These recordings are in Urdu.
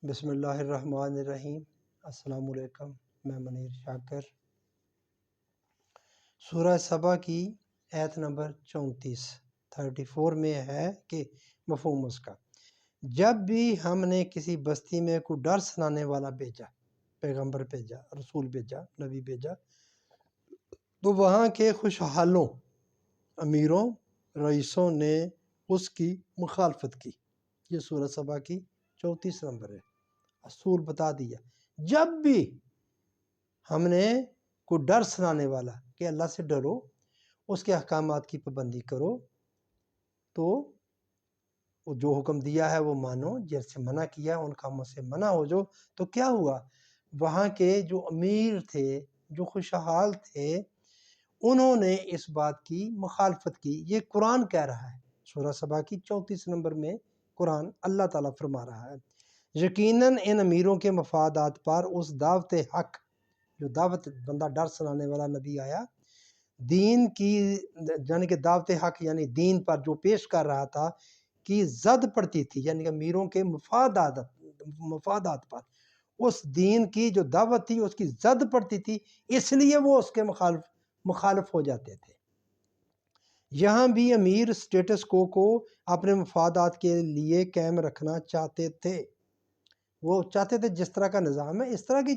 بسم اللہ الرحمن الرحیم۔ السلام علیکم، میں منیر شاکر۔ سورہ سبا کی آیت نمبر 34 میں ہے کہ مفہوم اس کا، جب بھی ہم نے کسی بستی میں کوئی ڈر سنانے والا بھیجا، پیغمبر بھیجا، رسول بھیجا، نبی بھیجا، تو وہاں کے خوشحالوں، امیروں، رئیسوں نے اس کی مخالفت کی۔ یہ سورہ سبا کی 34 نمبر ہے۔ اصول بتا دیا، جب بھی ہم نے کوئی ڈر سنانے والا کہ اللہ سے ڈرو، اس کے احکامات کی پابندی کرو، تو جو حکم دیا ہے وہ مانو، جس سے منع کیا ان کاموں سے منع ہو جو، تو کیا ہوا؟ وہاں کے جو امیر تھے، جو خوشحال تھے، انہوں نے اس بات کی مخالفت کی۔ یہ قرآن کہہ رہا ہے، سورہ سبا کی 34 نمبر میں قرآن اللہ تعالیٰ فرما رہا ہے، یقیناً ان امیروں کے مفادات پر اس دعوت حق، جو دعوت بندہ ڈر سنانے والا نبی آیا، دین کی یعنی کہ دعوت حق یعنی دین پر جو پیش کر رہا تھا کی زد پڑتی تھی، یعنی کہ امیروں کے مفادات پر اس دین کی جو دعوت تھی اس کی زد پڑتی تھی، اس لیے وہ اس کے مخالف ہو جاتے تھے۔ یہاں بھی امیر سٹیٹس کو اپنے مفادات کے لیے قائم رکھنا چاہتے تھے۔ وہ چاہتے تھے جس طرح کا نظام ہے اس طرح کی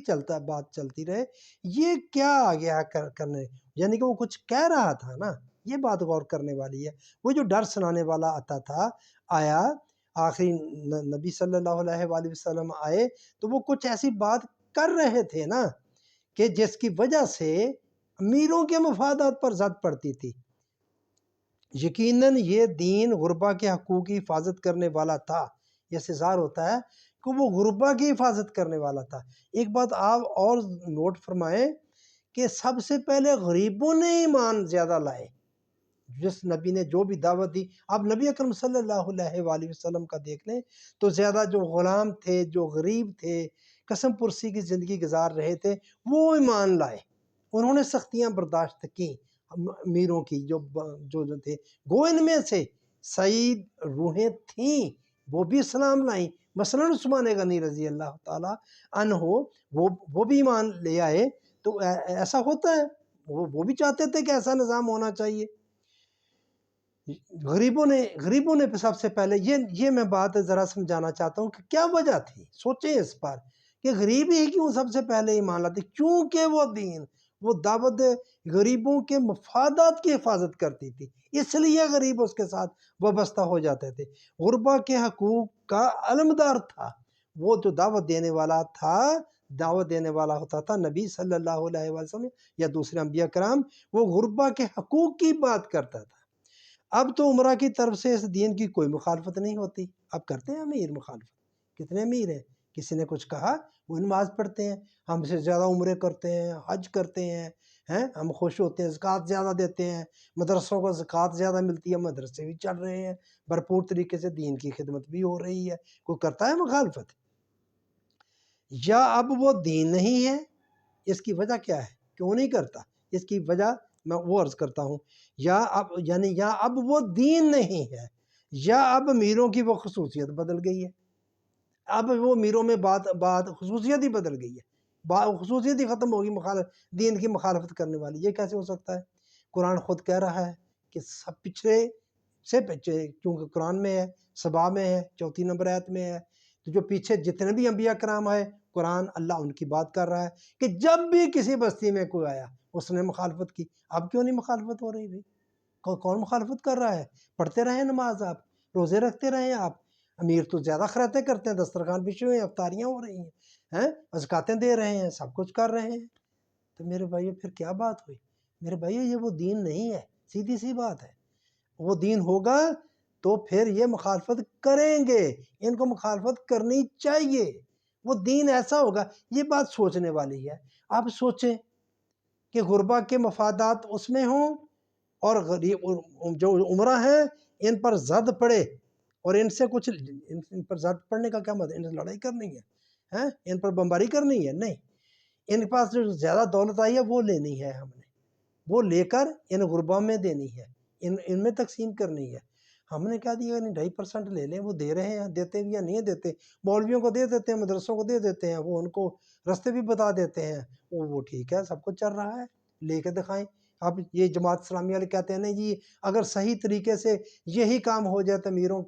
بات چلتی رہے۔ یہ کیا آ گیا کرنے، یعنی کہ وہ کچھ کہہ رہا تھا نا، یہ بات غور کرنے والی ہے۔ وہ جو ڈر سنانے والا آتا تھا، آیا آخری نبی صلی اللہ علیہ وآلہ وسلم آئے، تو وہ کچھ ایسی بات کر رہے تھے نا کہ جس کی وجہ سے امیروں کے مفادات پر زد پڑتی تھی۔ یقیناً یہ دین غربا کے حقوق کی حفاظت کرنے والا تھا۔ یہ استظہار ہوتا ہے کہ وہ غربا کی حفاظت کرنے والا تھا۔ ایک بات آپ اور نوٹ فرمائیں کہ سب سے پہلے غریبوں نے ایمان زیادہ لائے۔ جس نبی نے جو بھی دعوت دی، اب نبی اکرم صلی اللہ علیہ وآلہ وسلم کا دیکھ لیں تو زیادہ جو غلام تھے، جو غریب تھے، قسم پرسی کی زندگی گزار رہے تھے، وہ ایمان لائے، انہوں نے سختیاں برداشت کی امیروں کی جو تھے۔ گو ان میں سے سعید روحیں تھیں، وہ بھی اسلام لائیں، مثلا عثمان غنی رضی اللہ تعالیٰ عنہ، وہ بھی ایمان لے آئے۔ تو ایسا ہوتا ہے، وہ بھی چاہتے تھے کہ ایسا نظام ہونا چاہیے۔ غریبوں نے سب سے پہلے یہ میں بات ذرا سمجھانا چاہتا ہوں کہ کیا وجہ تھی، سوچیں اس پر کہ غریب ہی کیوں سب سے پہلے ایمان لاتے؟ کیونکہ وہ دین، وہ دعوت غریبوں کے مفادات کی حفاظت کرتی تھی، اس لیے غریب اس کے ساتھ وابستہ ہو جاتے تھے۔ غربا کے حقوق کا علمدار تھا، وہ جو دعوت دینے والا تھا، دعوت دینے والا ہوتا تھا نبی صلی اللہ علیہ وسلم یا دوسرے انبیاء کرام، وہ غربا کے حقوق کی بات کرتا تھا۔ اب تو عمرہ کی طرف سے اس دین کی کوئی مخالفت نہیں ہوتی۔ اب کرتے ہیں امیر مخالفت؟ کتنے امیر ہیں؟ کسی نے کچھ کہا وہ نماز پڑھتے ہیں، ہم سے زیادہ عمرے کرتے ہیں، حج کرتے ہیں، ہم خوش ہوتے ہیں، زکوٰۃ زیادہ دیتے ہیں، مدرسوں کو زکوٰۃ زیادہ ملتی ہے، مدرسے بھی چل رہے ہیں، بھرپور طریقے سے دین کی خدمت بھی ہو رہی ہے، کوئی کرتا ہے مخالفت؟ یا اب وہ دین نہیں ہے؟ اس کی وجہ کیا ہے؟ کیوں نہیں کرتا؟ اس کی وجہ میں وہ عرض کرتا ہوں، یا اب وہ دین نہیں ہے، یا اب امیروں کی وہ خصوصیت بدل گئی ہے۔ اب وہ امیروں میں بات خصوصیت ہی بدل گئی ہے، خصوصیت ہی ختم ہوگی دین کی مخالفت کرنے والی۔ یہ کیسے ہو سکتا ہے؟ قرآن خود کہہ رہا ہے کہ سب پچھڑے سے پچھڑے، کیونکہ قرآن میں ہے، سبا میں ہے، 34 نمبر آیت میں ہے، تو جو پیچھے جتنے بھی انبیاء کرام آئے، قرآن اللہ ان کی بات کر رہا ہے کہ جب بھی کسی بستی میں کوئی آیا اس نے مخالفت کی۔ اب کیوں نہیں مخالفت ہو رہی بھائی؟ کون مخالفت کر رہا ہے؟ پڑھتے رہیں نماز، آپ روزے رکھتے رہیں، آپ امیر تو زیادہ خیراتیں کرتے ہیں، دسترخوان بچھے ہوئے ہیں، افطاریاں ہو رہی ہیں، زکاتیں دے رہے ہیں، سب کچھ کر رہے ہیں، تو میرے بھائیو پھر کیا بات ہوئی؟ میرے بھائیو یہ وہ دین نہیں ہے، سیدھی سی بات ہے۔ وہ دین ہوگا تو پھر یہ مخالفت کریں گے، ان کو مخالفت کرنی چاہیے، وہ دین ایسا ہوگا۔ یہ بات سوچنے والی ہے۔ آپ سوچیں کہ غربا کے مفادات اس میں ہوں اور غریب جو عمرہ ہیں ان پر زد پڑے، اور ان سے کچھ، ان پر زد پڑنے کا کیا مطلب؟ ان سے لڑائی کرنی ہے، ان پر بمباری کرنی ہے؟ نہیں، ان کے پاس جو زیادہ دولت آئی ہے وہ لینی ہے، ہم نے وہ لے کر ان غربا میں دینی ہے، ان میں تقسیم کرنی ہے۔ ہم نے کہہ دیا نہیں 2.5% لے لیں، وہ دے رہے ہیں، دیتے بھی یا نہیں دیتے، مولویوں کو دے دیتے ہیں، مدرسوں کو دے دیتے ہیں، وہ ان کو رستے بھی بتا دیتے ہیں، وہ ٹھیک ہے، سب کچھ چل رہا ہے، لے کے دکھائیں۔ اب یہ جماعت اسلامی والے کہتے ہیں نہیں جی اگر صحیح طریقے سے یہی کام ہو جائے تو امیروں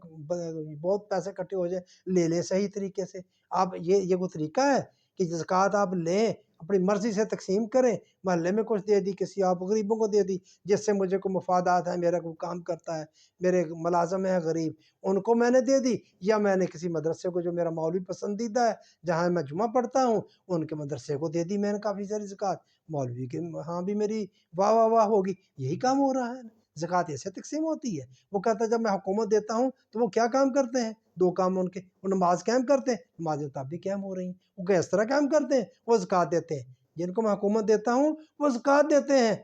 بہت پیسے اکٹھے ہو جائے، لے لیں صحیح طریقے سے۔ اب یہ کوئی طریقہ ہے کہ زکوٰۃ آپ لیں اپنی مرضی سے تقسیم کریں، محلے میں کچھ دے دی، کسی آپ غریبوں کو دے دی جس سے مجھے کوئی مفادات ہے، میرا کوئی کام کرتا ہے، میرے ملازم ہیں غریب، ان کو میں نے دے دی، یا میں نے کسی مدرسے کو جو میرا مولوی پسندیدہ ہے جہاں میں جمعہ پڑھتا ہوں ان کے مدرسے کو دے دی میں نے کافی ساری زکوٰۃ، مولوی کے ہاں بھی میری واہ واہ واہ ہوگی، یہی کام ہو رہا ہے۔ زکوٰۃ ایسے تقسیم ہوتی ہے۔ وہ کہتا ہے جب میں حکومت دیتا ہوں تو وہ کیا کام کرتے ہیں؟ دو کام ان کے، وہ نماز قائم کرتے ہیں، نمازیں تب بھی قائم ہو رہی ہیں، وہ کس طرح قائم کرتے ہیں؟ وہ زکوٰۃ دیتے ہیں، جن کو میں حکومت دیتا ہوں وہ زکوٰۃ دیتے ہیں،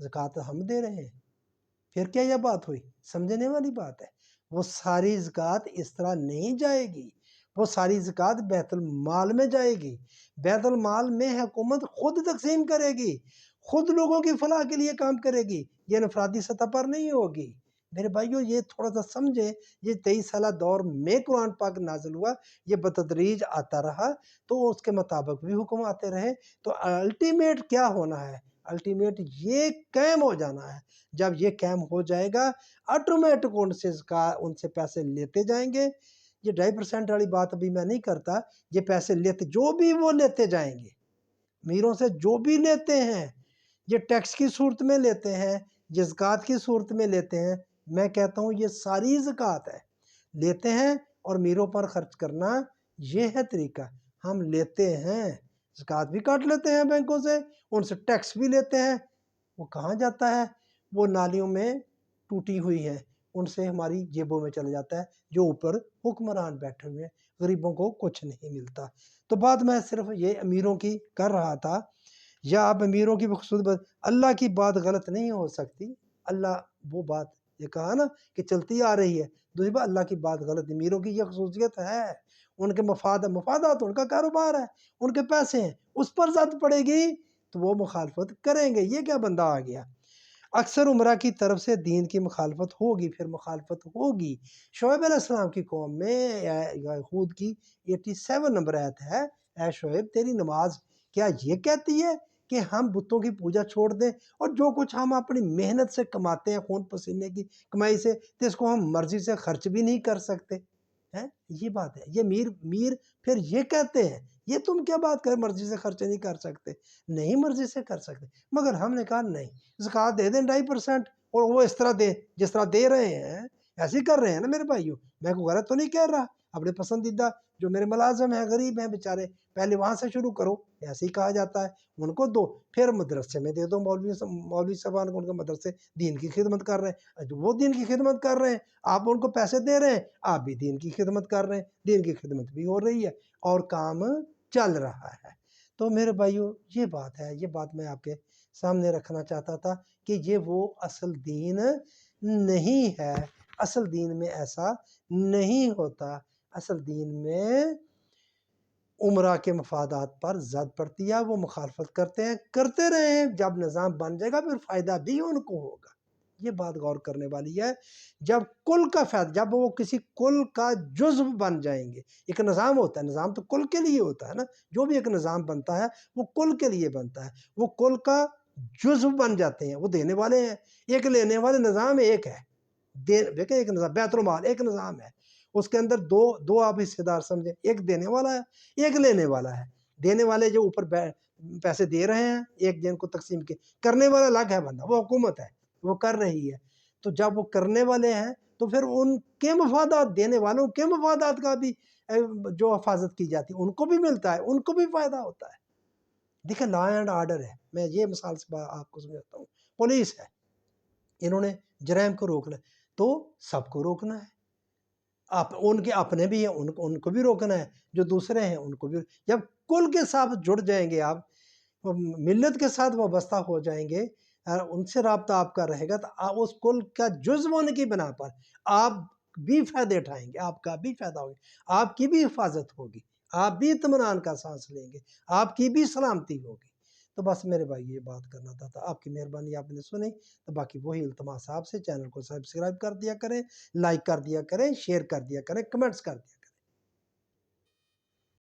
زکوٰۃ ہم دے رہے ہیں۔ پھر کیا یہ بات ہوئی؟ سمجھنے والی بات ہے۔ وہ ساری زکوٰۃ اس طرح نہیں جائے گی، وہ ساری زکوٰۃ بیت المال میں جائے گی، بیت المال میں حکومت خود تقسیم کرے گی، خود لوگوں کی فلاح کے لیے کام کرے گی، یہ انفرادی سطح پر نہیں ہوگی۔ میرے بھائیو یہ تھوڑا سا سمجھیں، یہ 23 سالہ دور میں قرآن پاک نازل ہوا، یہ بتدریج آتا رہا تو اس کے مطابق بھی حکم آتے رہے، تو الٹیمیٹ کیا ہونا ہے؟ الٹیمیٹ یہ قائم ہو جانا ہے۔ جب یہ قائم ہو جائے گا آٹومیٹک ان سے پیسے لیتے جائیں گے۔ یہ 2.5% والی بات ابھی میں نہیں کرتا، یہ پیسے لیتے جو بھی وہ لیتے جائیں گے، امیروں سے جو بھی لیتے ہیں، یہ ٹیکس کی صورت میں لیتے ہیں، یہ زکوٰۃ کی صورت میں لیتے ہیں، میں کہتا ہوں یہ ساری زکوٰۃ ہے، لیتے ہیں اور امیروں پر خرچ کرنا، یہ ہے طریقہ۔ ہم لیتے ہیں، زکوٰۃ بھی کاٹ لیتے ہیں بینکوں سے، ان سے ٹیکس بھی لیتے ہیں، وہ کہاں جاتا ہے؟ وہ نالیوں میں ٹوٹی ہوئی ہے، ان سے ہماری جیبوں میں چلا جاتا ہے، جو اوپر حکمران بیٹھے ہوئے ہیں، غریبوں کو کچھ نہیں ملتا۔ تو بات میں صرف یہ امیروں کی کر رہا تھا، یا آپ امیروں کی بخصوص بات، اللہ کی بات غلط نہیں ہو سکتی، اللہ وہ بات یہ کہا نا کہ چلتی آ رہی ہے، دوسری بات اللہ کی بات غلط، امیروں کی یہ خصوصیت ہے، ان کے مفادات ان کا کاروبار ہے، ان کے پیسے ہیں، اس پر زد پڑے گی تو وہ مخالفت کریں گے۔ یہ کیا بندہ آ گیا؟ اکثر عمرہ کی طرف سے دین کی مخالفت ہوگی، پھر مخالفت ہوگی۔ شعیب علیہ السلام کی قوم میں ہود کی 87 نمبر آیت ہے، اے شعیب تیری نماز کیا یہ کہتی ہے کہ ہم بتوں کی پوجا چھوڑ دیں، اور جو کچھ ہم اپنی محنت سے کماتے ہیں خون پسینے کی کمائی سے، تو اس کو ہم مرضی سے خرچ بھی نہیں کر سکتے ہیں؟ یہ بات ہے، یہ میر پھر یہ کہتے ہیں یہ تم کیا بات کر مرضی سے خرچ نہیں کر سکتے؟ نہیں مرضی سے کر سکتے، مگر ہم نے کہا نہیں، زکوٰۃ دے دیں 2.5%، اور وہ اس طرح دیں جس طرح دے رہے ہیں، ایسے ہی کر رہے ہیں نا میرے بھائیوں، میں کوئی غلط تو نہیں کہہ رہا، اپنے پسندیدہ جو میرے ملازم ہیں غریب ہیں بیچارے، پہلے وہاں سے شروع کرو، ایسے ہی کہا جاتا ہے، ان کو دو، پھر مدرسے میں دے دو، مولوی صاحبان کو، ان کے مدرسے دین کی خدمت کر رہے ہیں، جو وہ دین کی خدمت کر رہے ہیں، آپ ان کو پیسے دے رہے ہیں، آپ بھی دین کی خدمت کر رہے ہیں، دین کی خدمت بھی ہو رہی ہے اور کام چل رہا ہے۔ تو میرے بھائیوں یہ بات ہے، یہ بات میں آپ کے سامنے رکھنا چاہتا تھا کہ یہ وہ اصل دین نہیں ہے، اصل دین میں ایسا نہیں ہوتا، اصل دین میں عمرہ کے مفادات پر زد پڑتی ہے، وہ مخالفت کرتے ہیں، کرتے رہے ہیں، جب نظام بن جائے گا پھر فائدہ بھی ان کو ہوگا۔ یہ بات غور کرنے والی ہے، جب کل کا فائدہ، جب وہ کسی کل کا جزو بن جائیں گے، ایک نظام ہوتا ہے، نظام تو کل کے لیے ہوتا ہے نا، جو بھی ایک نظام بنتا ہے وہ کل کے لیے بنتا ہے، وہ کل کا جزو بن جاتے ہیں، وہ دینے والے ہیں، ایک لینے والے، نظام ایک ہے، دیکھیں ایک نظام بیت المال ایک نظام ہے، اس کے اندر دو آپ حصے دار سمجھیں، ایک دینے والا ہے ایک لینے والا ہے، دینے والے جو اوپر پیسے دے رہے ہیں ایک جن کو تقسیم کے، کرنے والا الگ ہے بندہ، وہ حکومت ہے، وہ کر رہی ہے، تو جب وہ کرنے والے ہیں تو پھر ان کے مفادات، دینے والوں کے مفادات کا بھی جو حفاظت کی جاتی ہے ان کو بھی ملتا ہے، ان کو بھی فائدہ ہوتا ہے۔ دیکھیں لا اینڈ آرڈر ہے، میں یہ مثال سے آپ کو سمجھاتا ہوں، پولیس ہے، انہوں نے جرائم کو روکنا تو سب کو روکنا ہے، ان کے اپنے بھی ہیں ان کو بھی روکنا ہے، جو دوسرے ہیں ان کو بھی، جب کل کے ساتھ جڑ جائیں گے آپ، ملت کے ساتھ وابستہ ہو جائیں گے، ان سے رابطہ آپ کا رہے گا، تو اس کل کا جزو ہونے کی بنا پر آپ بھی فائدے اٹھائیں گے، آپ کا بھی فائدہ ہوگا، آپ کی بھی حفاظت ہوگی، آپ بھی اطمینان کا سانس لیں گے، آپ کی بھی سلامتی ہوگی۔ تو بس میرے بھائی یہ بات کرنا تھا آپ کی مہربانی آپ نے سنی، تو باقی وہی التماس آپ سے چینل کو سبسکرائب کر دیا کریں، لائک کر دیا کریں، شیئر کر دیا کریں، کمنٹس کر دیا